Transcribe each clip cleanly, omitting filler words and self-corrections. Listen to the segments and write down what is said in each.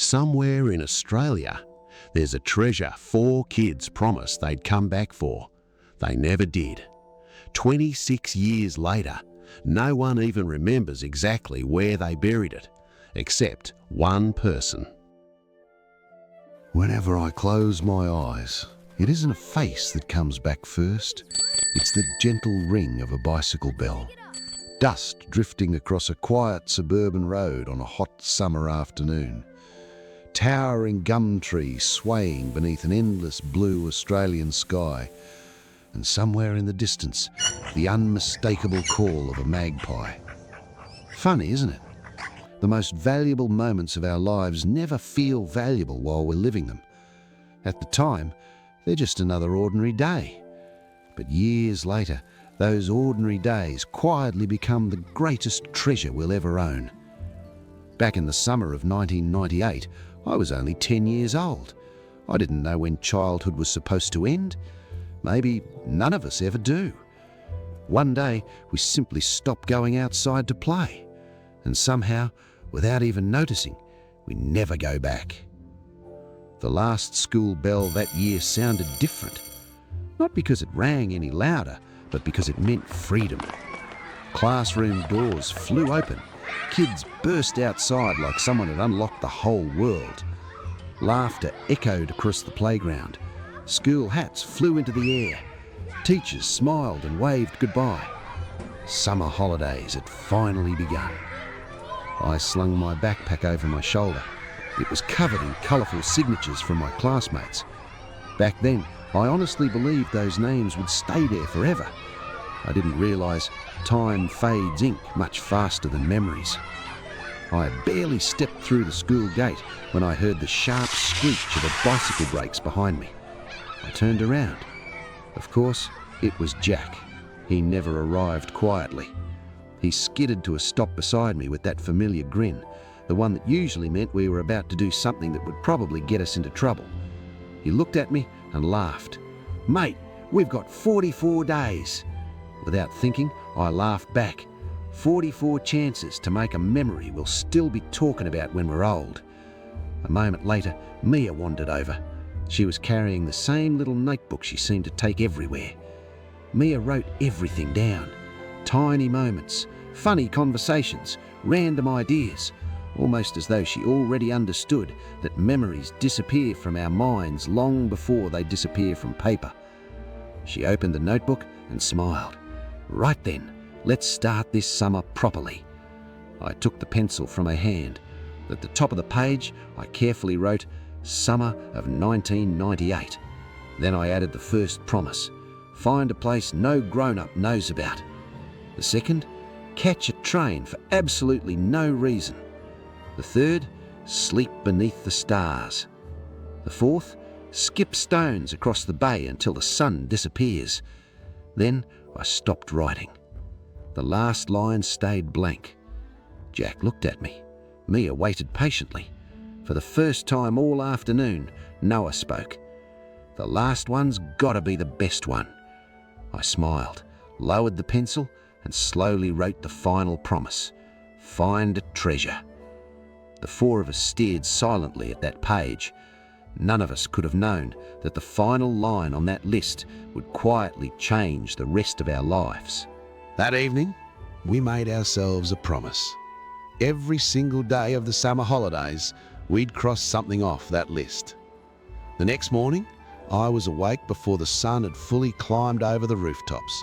Somewhere in Australia, there's a treasure 4 kids promised they'd come back for. They never did. 26 years later, no one even remembers exactly where they buried it, except one person. Whenever I close my eyes, it isn't a face that comes back first. It's the gentle ring of a bicycle bell. Dust drifting across a quiet suburban road on a hot summer afternoon. Towering gum trees swaying beneath an endless blue Australian sky. And somewhere in the distance, the unmistakable call of a magpie. Funny, isn't it? The most valuable moments of our lives never feel valuable while we're living them. At the time, they're just another ordinary day. But years later, those ordinary days quietly become the greatest treasure we'll ever own. Back in the summer of 1998, I was only 10 years old. I didn't know when childhood was supposed to end. Maybe none of us ever do. One day, we simply stopped going outside to play. And somehow, without even noticing, we never go back. The last school bell that year sounded different. Not because it rang any louder, but because it meant freedom. Classroom doors flew open. Kids burst outside like someone had unlocked the whole world. Laughter echoed across the playground. School hats flew into the air. Teachers smiled and waved goodbye. Summer holidays had finally begun. I slung my backpack over my shoulder. It was covered in colourful signatures from my classmates. Back then, I honestly believed those names would stay there forever. I didn't realise time fades ink much faster than memories. I had barely stepped through the school gate when I heard the sharp screech of a bicycle brakes behind me. I turned around. Of course, it was Jack. He never arrived quietly. He skidded to a stop beside me with that familiar grin, the one that usually meant we were about to do something that would probably get us into trouble. He looked at me and laughed. "Mate, we've got 44 days. Without thinking, I laughed back. 44 chances to make a memory we'll still be talking about when we're old. A moment later, Mia wandered over. She was carrying the same little notebook she seemed to take everywhere. Mia wrote everything down. Tiny moments, funny conversations, random ideas, almost as though she already understood that memories disappear from our minds long before they disappear from paper. She opened the notebook and smiled. "Right then, let's start this summer properly." I took the pencil from her hand. At the top of the page, I carefully wrote, "Summer of 1998. Then I added the first promise, "Find a place no grown-up knows about." The second, "Catch a train for absolutely no reason." The third, "Sleep beneath the stars." The fourth, "Skip stones across the bay until the sun disappears." Then I stopped writing. The last line stayed blank. Jack looked at me. Mia waited patiently. For the first time all afternoon, Noah spoke. "The last one's gotta be the best one." I smiled, lowered the pencil, and slowly wrote the final promise. "Find a treasure." The 4 of us stared silently at that page. None of us could have known that the final line on that list would quietly change the rest of our lives. That evening, we made ourselves a promise. Every single day of the summer holidays, we'd cross something off that list. The next morning, I was awake before the sun had fully climbed over the rooftops.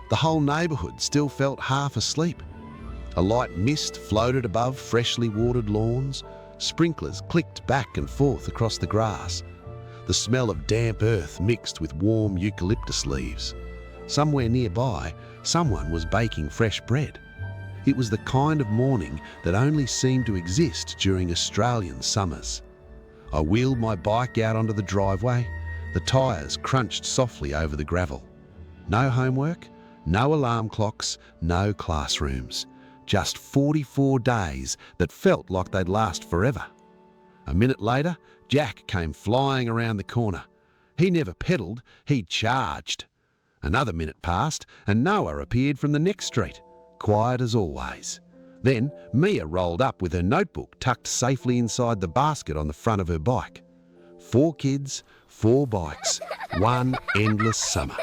The whole neighbourhood still felt half asleep. A light mist floated above freshly watered lawns. Sprinklers clicked back and forth across the grass. The smell of damp earth mixed with warm eucalyptus leaves. Somewhere nearby, someone was baking fresh bread. It was the kind of morning that only seemed to exist during Australian summers. I wheeled my bike out onto the driveway. The tyres crunched softly over the gravel. No homework, no alarm clocks, no classrooms. Just 44 days that felt like they'd last forever. A minute later, Jack came flying around the corner. He never pedalled, he charged. Another minute passed and Noah appeared from the next street, quiet as always. Then Mia rolled up with her notebook tucked safely inside the basket on the front of her bike. 4 kids, 4 bikes, one endless summer.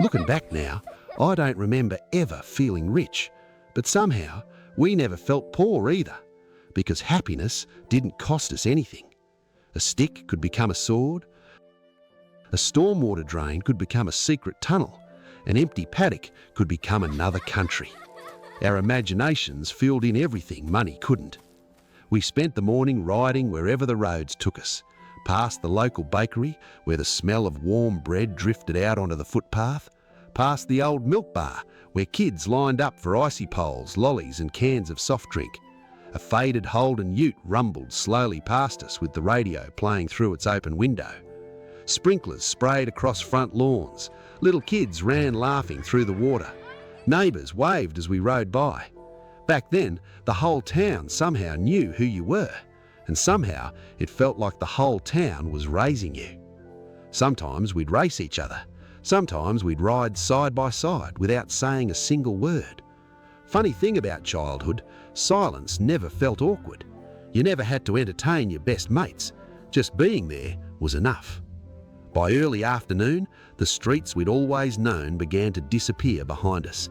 Looking back now, I don't remember ever feeling rich, but somehow we never felt poor either, because happiness didn't cost us anything. A stick could become a sword, a stormwater drain could become a secret tunnel, an empty paddock could become another country. Our imaginations filled in everything money couldn't. We spent the morning riding wherever the roads took us, past the local bakery where the smell of warm bread drifted out onto the footpath, past the old milk bar where kids lined up for icy poles, lollies and cans of soft drink. A faded Holden ute rumbled slowly past us with the radio playing through its open window. Sprinklers sprayed across front lawns. Little kids ran laughing through the water. Neighbours waved as we rode by. Back then, the whole town somehow knew who you were, and somehow it felt like the whole town was raising you. Sometimes we'd race each other. Sometimes we'd ride side by side without saying a single word. Funny thing about childhood, silence never felt awkward. You never had to entertain your best mates. Just being there was enough. By early afternoon, the streets we'd always known began to disappear behind us.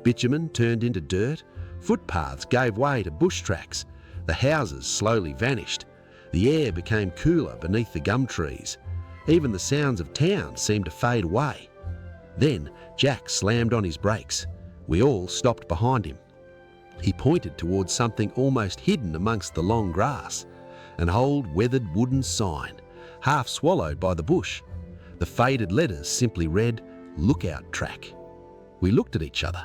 Bitumen turned into dirt, footpaths gave way to bush tracks, the houses slowly vanished, the air became cooler beneath the gum trees. Even the sounds of town seemed to fade away. Then Jack slammed on his brakes. We all stopped behind him. He pointed towards something almost hidden amongst the long grass, an old weathered wooden sign, half swallowed by the bush. The faded letters simply read, "Lookout Track." We looked at each other.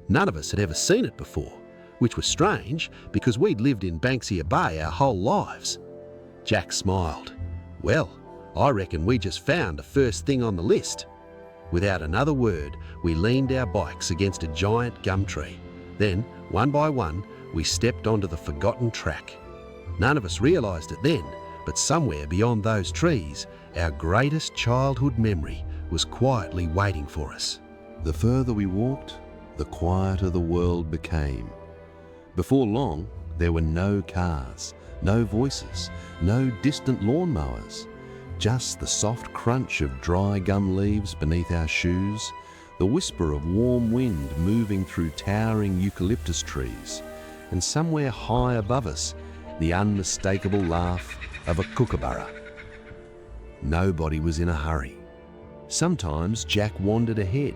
None of us had ever seen it before, which was strange because we'd lived in Banksia Bay our whole lives. Jack smiled. "Well, I reckon we just found the first thing on the list." Without another word, we leaned our bikes against a giant gum tree. Then, one by one, we stepped onto the forgotten track. None of us realised it then, but somewhere beyond those trees, our greatest childhood memory was quietly waiting for us. The further we walked, the quieter the world became. Before long, there were no cars, no voices, no distant lawnmowers. Just the soft crunch of dry gum leaves beneath our shoes, the whisper of warm wind moving through towering eucalyptus trees, and somewhere high above us, the unmistakable laugh of a kookaburra. Nobody was in a hurry. Sometimes Jack wandered ahead.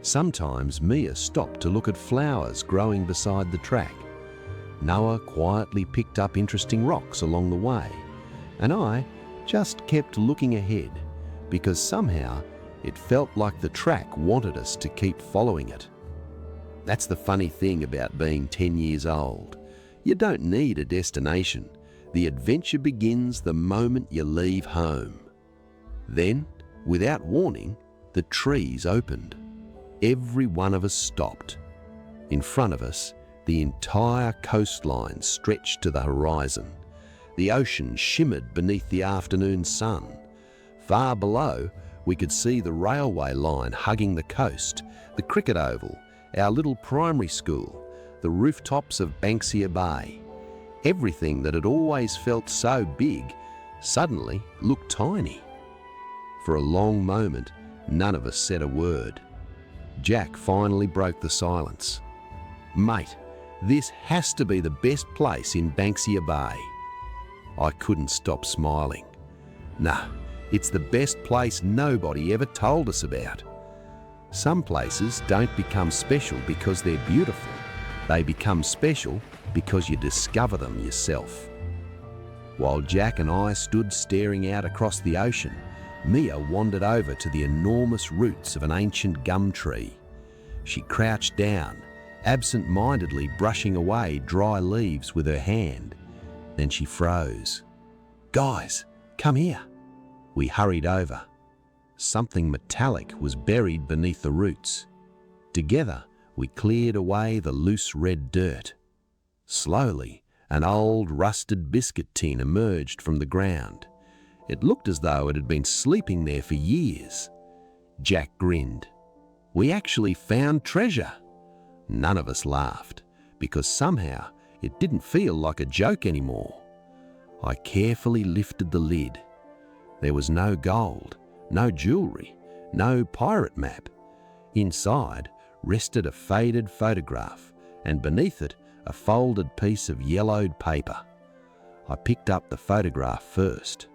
Sometimes Mia stopped to look at flowers growing beside the track. Noah quietly picked up interesting rocks along the way, and I just kept looking ahead because somehow it felt like the track wanted us to keep following it. That's the funny thing about being 10 years old. You don't need a destination. The adventure begins the moment you leave home. Then, without warning, the trees opened. Every one of us stopped. In front of us, the entire coastline stretched to the horizon. The ocean shimmered beneath the afternoon sun. Far below, we could see the railway line hugging the coast, the cricket oval, our little primary school, the rooftops of Banksia Bay. Everything that had always felt so big suddenly looked tiny. For a long moment, none of us said a word. Jack finally broke the silence. "Mate, this has to be the best place in Banksia Bay." I couldn't stop smiling. "No, it's the best place nobody ever told us about." Some places don't become special because they're beautiful. They become special because you discover them yourself. While Jack and I stood staring out across the ocean, Mia wandered over to the enormous roots of an ancient gum tree. She crouched down, absent-mindedly brushing away dry leaves with her hand. Then she froze. "Guys, come here." We hurried over. Something metallic was buried beneath the roots. Together, we cleared away the loose red dirt. Slowly, an old rusted biscuit tin emerged from the ground. It looked as though it had been sleeping there for years. Jack grinned. "We actually found treasure." None of us laughed, because somehow it didn't feel like a joke anymore. I carefully lifted the lid. There was no gold, no jewelry, no pirate map. Inside rested a faded photograph, and beneath it a folded piece of yellowed paper. I picked up the photograph first.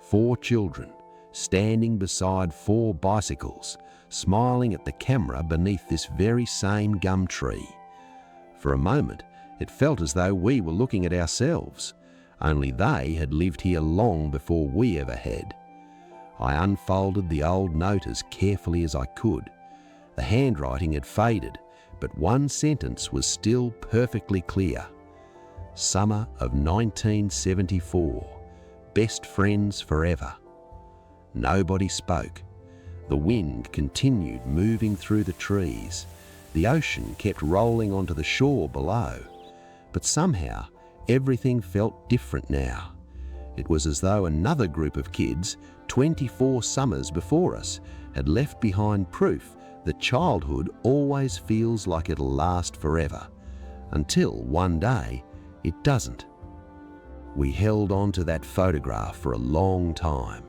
4 children standing beside 4 bicycles, smiling at the camera beneath this very same gum tree. For a moment, it felt as though we were looking at ourselves, only they had lived here long before we ever had. I unfolded the old note as carefully as I could. The handwriting had faded, but one sentence was still perfectly clear. Summer of 1974. Best friends forever. Nobody spoke. The wind continued moving through the trees. The ocean kept rolling onto the shore below. But somehow, everything felt different now. It was as though another group of kids, 24 summers before us, had left behind proof that childhood always feels like it'll last forever, until one day it doesn't. We held on to that photograph for a long time.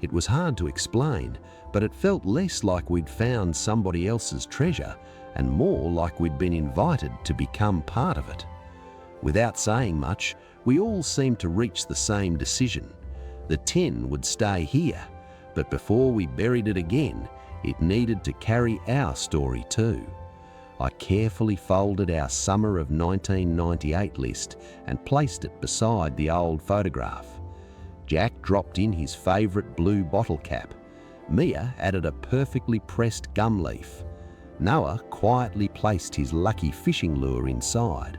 It was hard to explain, but it felt less like we'd found somebody else's treasure and more like we'd been invited to become part of it. Without saying much, we all seemed to reach the same decision. The tin would stay here, but before we buried it again, it needed to carry our story too. I carefully folded our summer of 1998 list and placed it beside the old photograph. Jack dropped in his favourite blue bottle cap. Mia added a perfectly pressed gum leaf. Noah quietly placed his lucky fishing lure inside.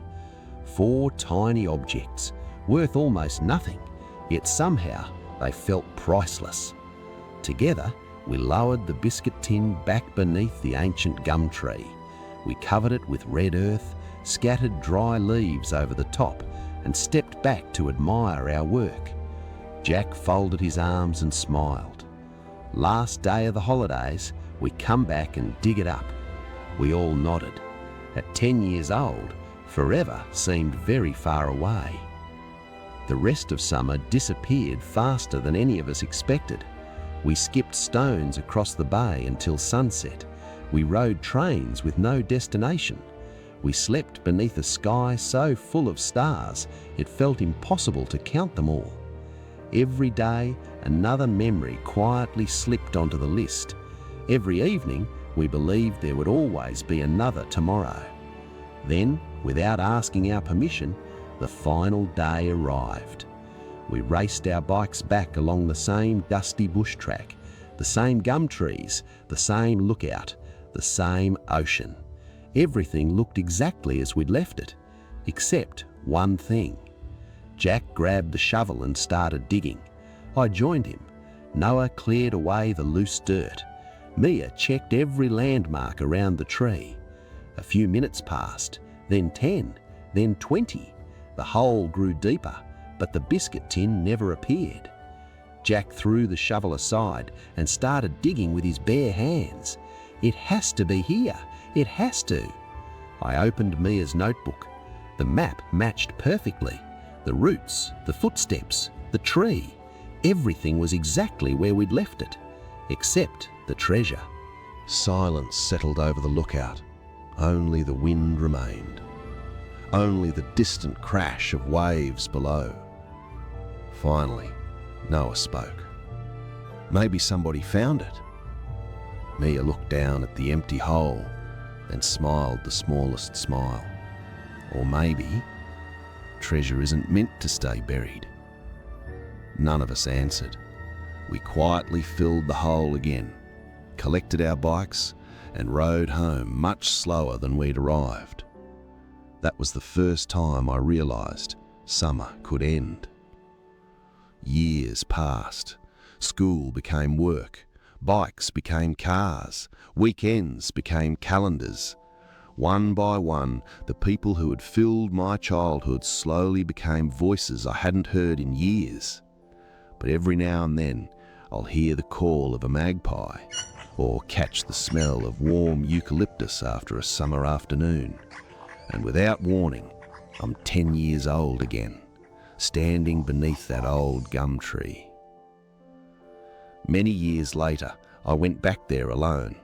4 tiny objects, worth almost nothing, yet somehow they felt priceless. Together, we lowered the biscuit tin back beneath the ancient gum tree. We covered it with red earth, scattered dry leaves over the top, and stepped back to admire our work. Jack folded his arms and smiled. Last day of the holidays, we come back and dig it up. We all nodded. At 10 years old, forever seemed very far away. The rest of summer disappeared faster than any of us expected. We skipped stones across the bay until sunset. We rode trains with no destination. We slept beneath a sky so full of stars it felt impossible to count them all. Every day, another memory quietly slipped onto the list. Every evening, we believed there would always be another tomorrow. Then, without asking our permission, the final day arrived. We raced our bikes back along the same dusty bush track, the same gum trees, the same lookout, the same ocean. Everything looked exactly as we'd left it, except one thing. Jack grabbed the shovel and started digging. I joined him. Noah cleared away the loose dirt. Mia checked every landmark around the tree. A few minutes passed, then 10, then 20. The hole grew deeper, but the biscuit tin never appeared. Jack threw the shovel aside and started digging with his bare hands. It has to be here. It has to. I opened Mia's notebook. The map matched perfectly. The roots, the footsteps, the tree. Everything was exactly where we'd left it, except the treasure. Silence settled over the lookout. Only the wind remained. Only the distant crash of waves below. Finally, Noah spoke. Maybe somebody found it. Mia looked down at the empty hole and smiled the smallest smile. Or maybe treasure isn't meant to stay buried. None of us answered. We quietly filled the hole again, collected our bikes, and rode home much slower than we'd arrived. That was the first time I realised summer could end. Years passed. School became work. Bikes became cars. Weekends became calendars. One by one, the people who had filled my childhood slowly became voices I hadn't heard in years. But every now and then, I'll hear the call of a magpie, or catch the smell of warm eucalyptus after a summer afternoon. And without warning, I'm 10 years old again, standing beneath that old gum tree. Many years later, I went back there alone.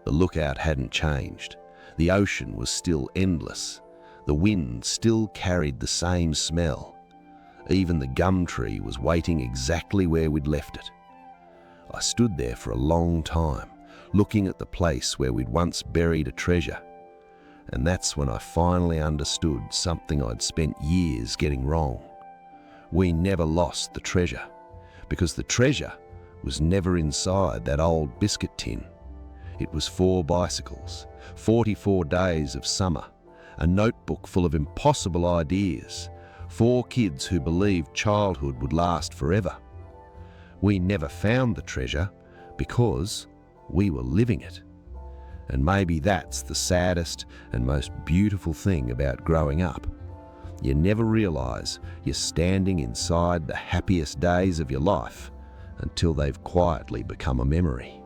The lookout hadn't changed. The ocean was still endless. The wind still carried the same smell. Even the gum tree was waiting exactly where we'd left it. I stood there for a long time, looking at the place where we'd once buried a treasure. And that's when I finally understood something I'd spent years getting wrong. We never lost the treasure, because the treasure was never inside that old biscuit tin. It was 4 bicycles, 44 days of summer, a notebook full of impossible ideas, 4 kids who believed childhood would last forever. We never found the treasure because we were living it. And maybe that's the saddest and most beautiful thing about growing up. You never realize you're standing inside the happiest days of your life until they've quietly become a memory.